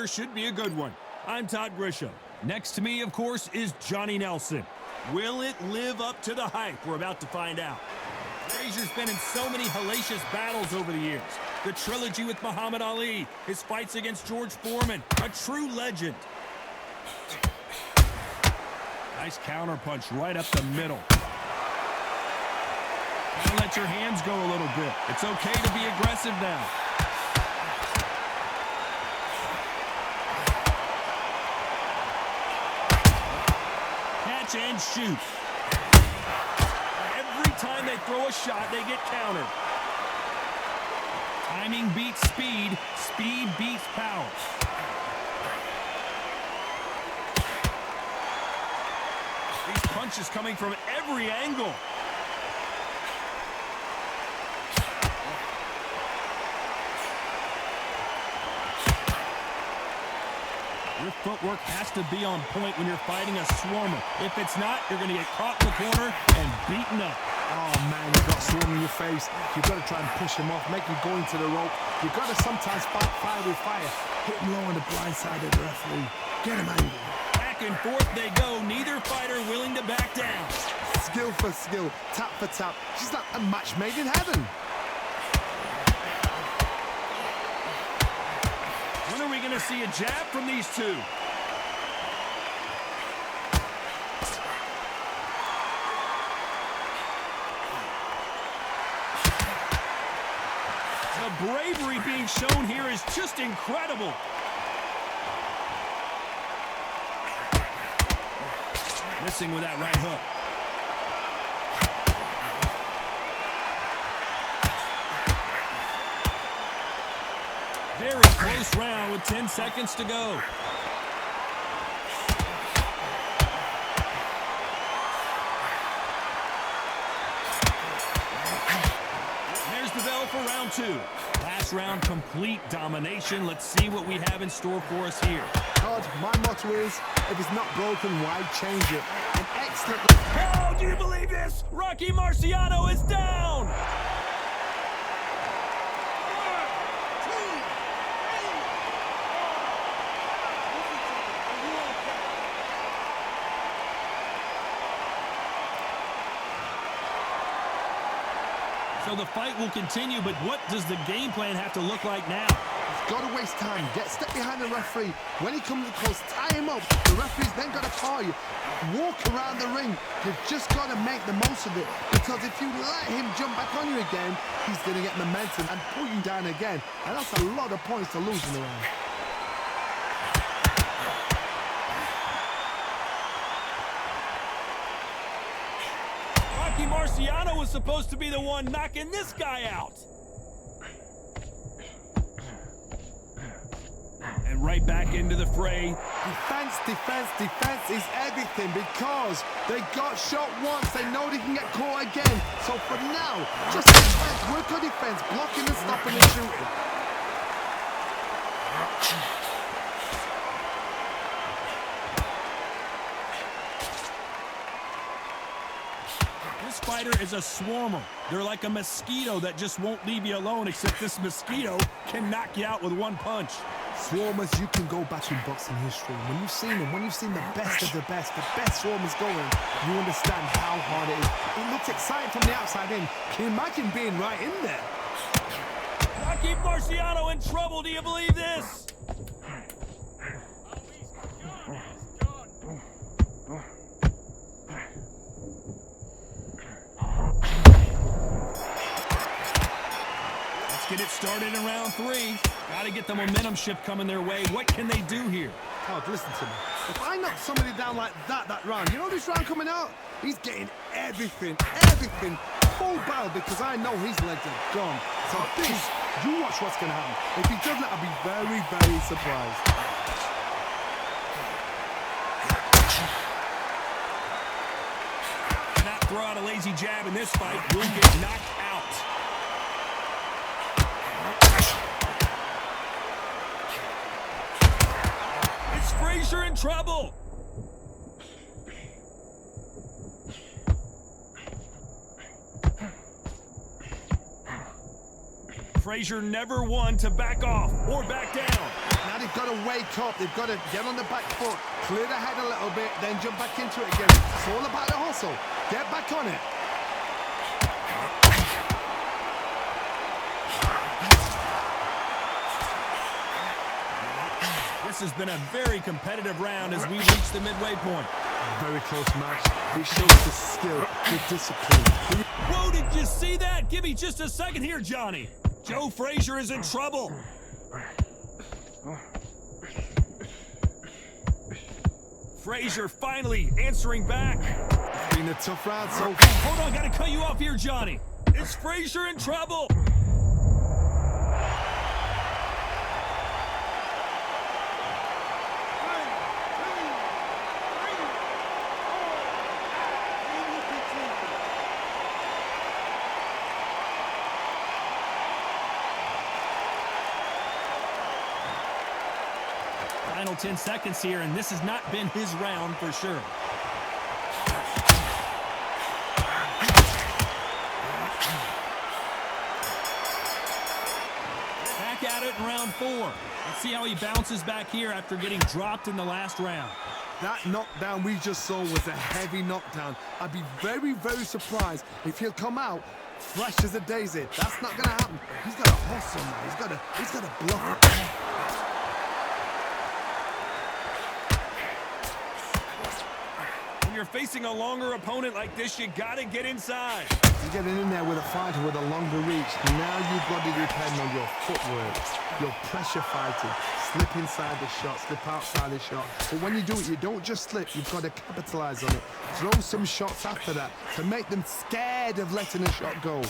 should be a good one. I'm Todd Grisham. Next to me, of course, is Johnny Nelson. Will it live up to the hype? We're about to find out. Frazier's been in so many hellacious battles over the years. The trilogy with Muhammad Ali, his fights against George Foreman, a true legend. Nice counter punch right up the middle. Gotta let your hands go a little bit. It's okay to be aggressive now. Catch and shoot. Every time they throw a shot, they get countered. Timing beats speed. Speed beats power. These punches coming from every angle. Your footwork has to be on point when you're fighting a swarmer. If it's not, you're going to get caught in the corner and beaten up. Oh, man, you've got a swarm in your face. You've got to try and push him off, make him go into the rope. You've got to sometimes fight fire with fire. Hit him low on the blind side of the referee. Get him angry. Back and forth they go. Neither fighter willing to back down. Skill for skill, tap for tap. She's like a match made in heaven. When are we going to see a jab from these two? The bravery being shown here is just incredible. Missing with that right hook. Very close round with 10 seconds to go. There's the bell for round two. Last round, complete domination. Let's see what we have in store for us here. Todd, my motto is, if it's not broken, why change it? An excellent... Oh, do you believe this? Rocky Marciano is down! So the fight will continue, but what does the game plan have to look like now? He's got to waste time. Get step behind the referee. When he comes close, tie him up. The referee's then got to call you. Walk around the ring. You've just got to make the most of it. Because if you let him jump back on you again, he's going to get momentum and pull you down again. And that's a lot of points to lose in the round. Marciano was supposed to be the one knocking this guy out. And right back into the fray. Defense, defense, defense is everything because they got shot once. They know they can get caught again. So for now, just defense, work on defense, blocking and stopping and shooting. This fighter is a swarmer. They're like a mosquito that just won't leave you alone, except this mosquito can knock you out with one punch. Swarmers, you can go back in boxing history. When you've seen them, when you've seen the best of the best swarmers going, you understand how hard it is. It looks exciting from the outside in. Can you imagine being right in there? Rocky Marciano in trouble. Do you believe this? Get it started in round three. Got to get the momentum shift coming their way. What can they do here? Todd, listen to me. If I knock somebody down like that round, you know this round coming out? He's getting everything, full barrel because I know his legs are gone. So this, you watch what's going to happen. If he does that, I'll be very, very surprised. Not throw out a lazy jab in this fight. Will get knocked out. It's Frazier in trouble. Frazier never one to back off or back down. Now Now they've got to wake up. They've got to get on the back foot, clear the head a little bit, then jump back into it again. It's all about the hustle. Get back on it. This has been a very competitive round as we reach the midway point. Very close match. It shows the skill, the discipline. Whoa, did you see that? Give me just a second here, Johnny. Joe Frazier is in trouble. Frazier finally answering back. It's been a tough round, so... Hold on, gotta cut you off here, Johnny. Is Frazier in trouble? Final 10 seconds here, and this has not been his round for sure. Back at it in round 4. Let's see how he bounces back here after getting dropped in the last round. That knockdown we just saw was a heavy knockdown. I'd be very, very surprised if he'll come out fresh as a daisy. That's not going to happen. He's got to hustle now. He's got to bluff. You're facing a longer opponent like this, you gotta get inside. You're getting in there with a fighter with a longer reach. Now you've got to depend on your footwork, your pressure fighting. Slip inside the shot, slip outside the shot. But when you do it, you don't just slip, you've got to capitalize on it. Throw some shots after that to make them scared of letting a shot go.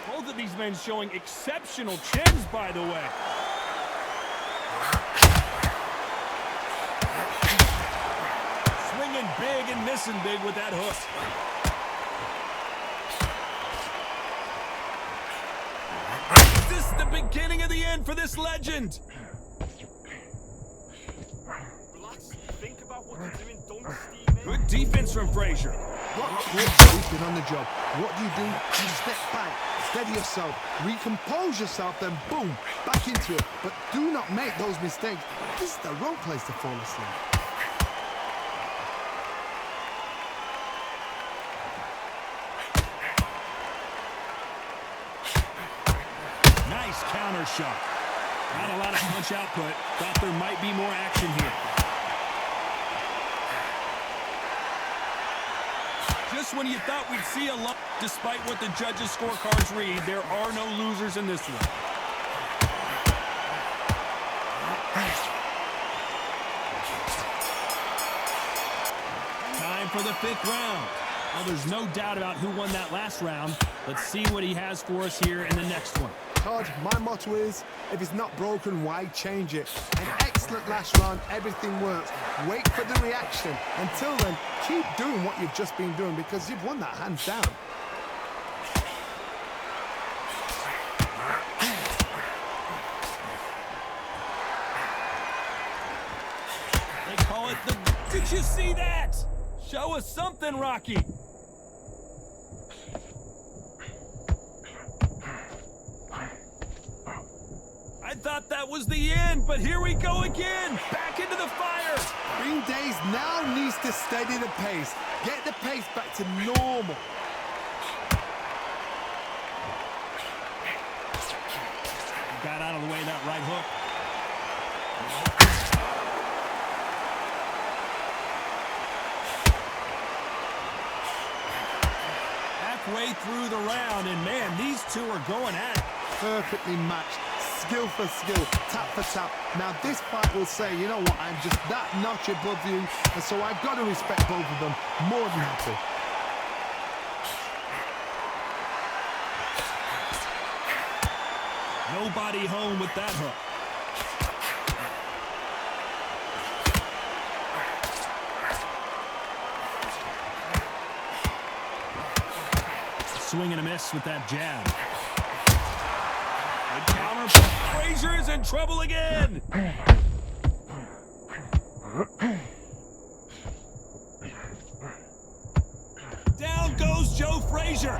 Both of these men showing exceptional chins, by the way. Swinging big and missing big with that hook. Is this the beginning of the end for this legend? Relax, think about what you're doing, don't steam in. Good defense from Frazier. You've been on the job. What do? You step back, steady yourself, recompose yourself, then boom, back into it. But do not make those mistakes. This is the wrong place to fall asleep. Nice counter shot. Not a lot of punch output. Thought there might be more action here. Just when you thought we'd see a lot, despite what the judges' scorecards read, there are no losers in this one. Time for the 5th round. Well, there's no doubt about who won that last round. Let's see what he has for us here in the next one. Todd, my motto is, if it's not broken, why change it? An excellent last round, everything works. Wait for the reaction. Until then, keep doing what you've just been doing because you've won that hands down. They call it the... Did you see that? Show us something, Rocky. I thought that was the end, but here we go again. Back into the fire. Green Days now needs to steady the pace. Get the pace back to normal. Got out of the way of that right hook. Halfway through the round, and man, these two are going at it. Perfectly matched. Skill for skill, tap for tap. Now this fight will say, you know what, I'm just that notch above you, and so I've got to respect both of them more than happy. Nobody home with that hook. Swing and a miss with that jab. Good counter. Frazier is in trouble again. Joe Frazier.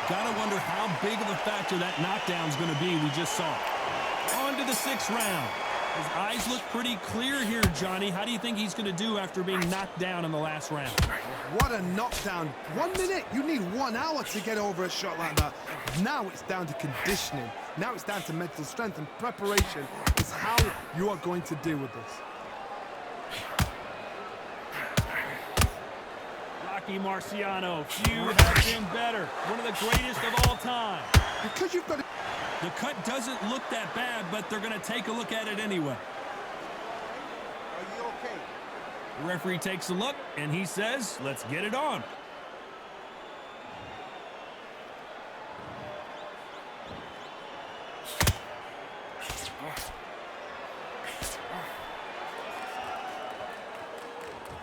Gotta wonder how big of a factor that knockdown's going to be we just saw. On to the 6th round. His eyes look pretty clear here, Johnny. How do you think he's going to do after being knocked down in the last round? What a knockdown. 1 minute, you need 1 hour to get over a shot like that. Now it's down to conditioning. Now it's down to mental strength and preparation. It's how you are going to deal with this. Rocky Marciano, few have been better. One of the greatest of all time. Because you've got to... The cut doesn't look that bad, but they're going to take a look at it anyway. Are you okay? The referee takes a look, and he says, let's get it on.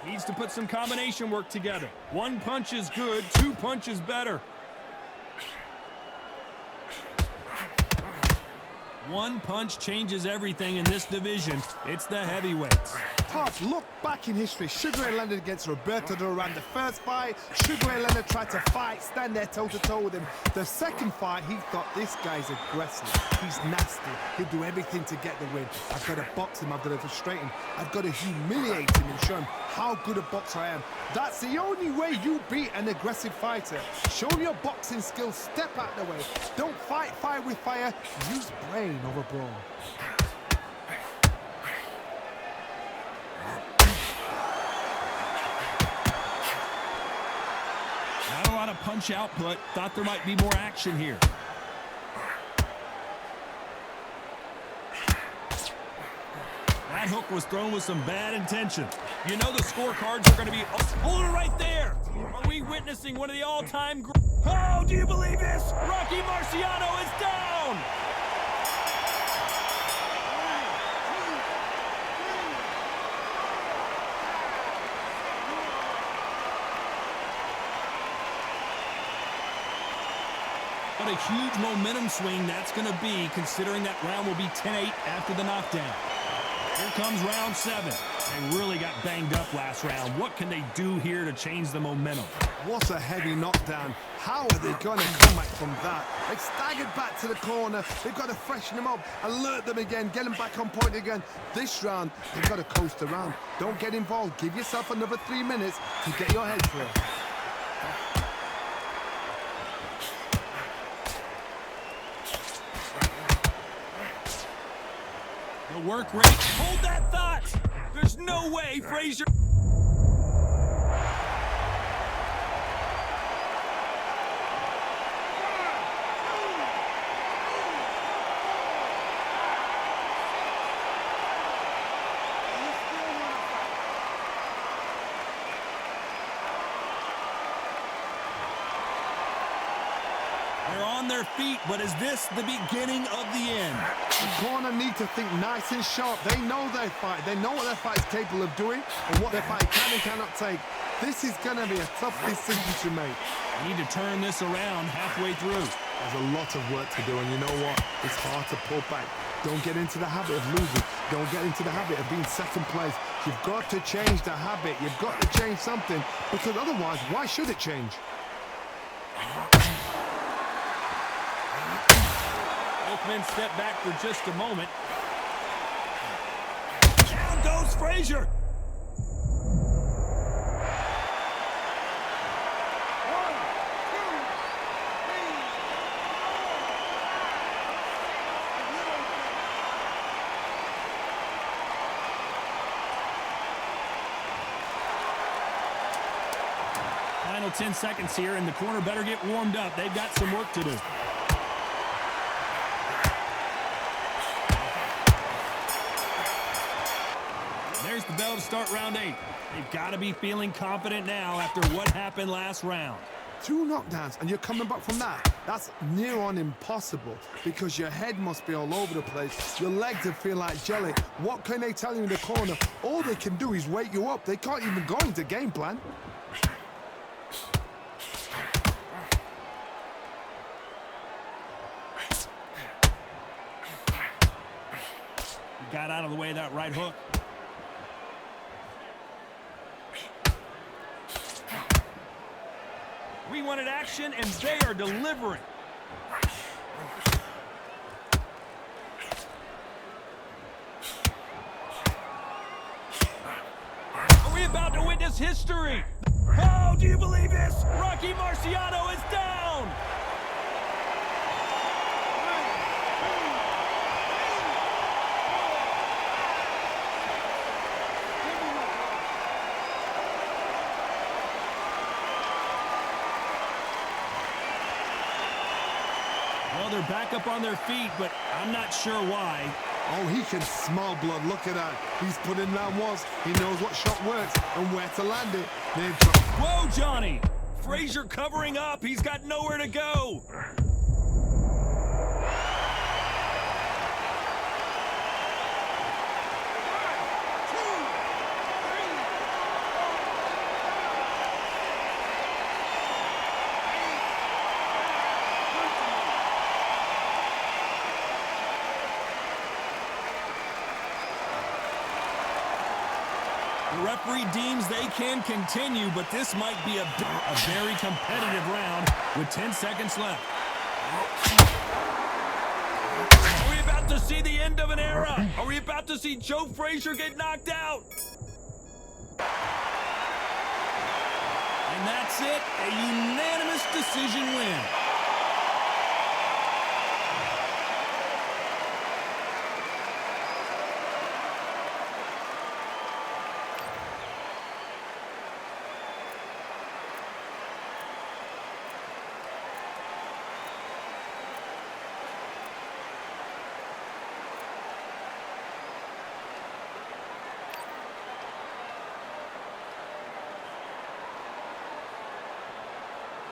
Needs to put some combination work together. 1 punch is good, 2 punches better. 1 punch changes everything in this division. It's the heavyweights. Todd, look back in history. Sugar Ray Leonard against Roberto Duran. The first fight, Sugar Ray Leonard tried to fight, stand there toe-to-toe with him. The second fight, he thought, this guy's aggressive. He's nasty. He'll do everything to get the win. I've got to box him. I've got to frustrate him. I've got to humiliate him and show him how good a boxer I am. That's the only way you beat an aggressive fighter. Show him your boxing skills. Step out the way. Don't fight fire with fire. Use brain over brawl. Not a lot of punch output. Thought there might be more action here. That hook was thrown with some bad intention. You know the scorecards are going to be... Hold it right there! Are we witnessing one of the all-time... Oh, do you believe this? Rocky Marciano is down! What a huge momentum swing that's going to be, considering that round will be 10-8 after the knockdown. Here comes round 7. They really got banged up last round. What can they do here to change the momentum? What a heavy knockdown. How are they going to come back from that? They staggered back to the corner. They've got to freshen them up, alert them again, get them back on point again. This round, they've got to coast around. Don't get involved. Give yourself another 3 minutes to get your head clear. The work rate. Hold that thought! There's no way Frazier... They're on their feet, but is this the beginning of the end? The corner need to think nice and sharp. They know their fight. They know what their fight is capable of doing and what their fight can and cannot take. This is going to be a tough decision to make. They need to turn this around halfway through. There's a lot of work to do, and you know what? It's hard to pull back. Don't get into the habit of losing. Don't get into the habit of being second place. You've got to change the habit. You've got to change something, because otherwise, why should it change? Both men step back for just a moment. Down goes Frazier. Final 10 seconds here, and the corner better get warmed up. They've got some work to do. There's the bell to start round 8. They've got to be feeling confident now after what happened last round. 2 knockdowns, and you're coming back from that. That's near on impossible, because your head must be all over the place. Your legs will feel like jelly. What can they tell you in the corner? All they can do is wake you up. They can't even go into game plan. got out of the way of that right hook. We wanted action, and they are delivering. Are we about to witness history? Oh, do you believe this? Rocky Marciano is down! Well, they're back up on their feet, but I'm not sure why. Oh, he can smell blood. Look at that. He's put in round ones. He knows what shot works and where to land it. Whoa, Johnny! Frazier covering up. He's got nowhere to go. The referee deems they can continue, but this might be a very competitive round with 10 seconds left. Are we about to see the end of an era? Are we about to see Joe Frazier get knocked out? And that's it, a unanimous decision win.